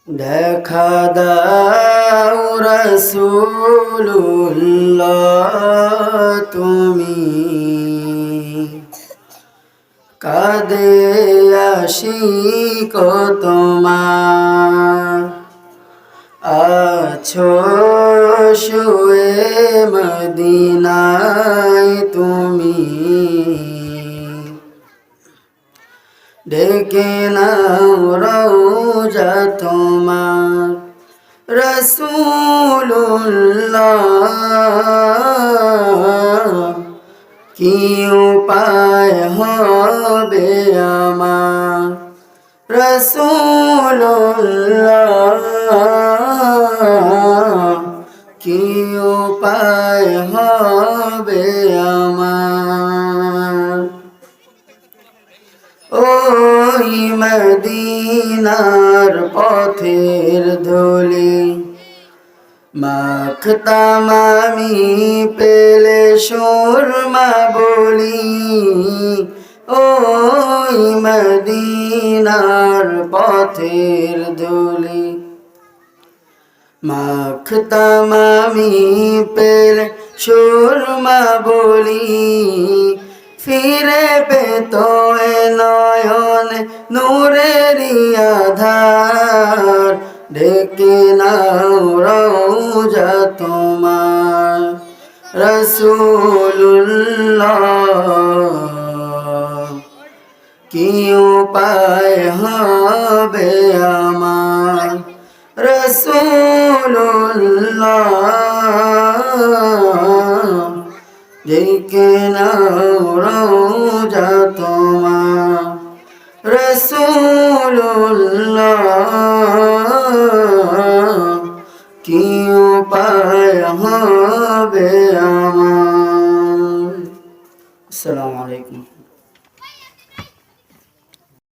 দেখা দাও রাসূলুল্লাহ তুমি কাঁদে আশিক তোমার আছো শুয়ে মদিনায় তুমি ডেকে নাও রওজা তোমার রাসূলুল্লাহ কি উপায় হবে আমার রাসূলুল্লাহ কি উপায় হবে আমার ওই মদিনার পথের ধুলি মাখতাম আমি পেলে সুরমা বলি ওই মদিনার পথের ধুলি মাখতাম আমি পেলে সুরমা বলি ফিরে পেত এ নয়ন নূরেরি আধার ডেকে নাও রওজা তোমার রাসূলুল্লাহ কি উপায় হবে আমার রাসূলুল্লাহ ডেকে নাও রওজা তোমার রাসূলুল্লাহ কি উপায় হবে আমার। আসসালামু আলাইকুম।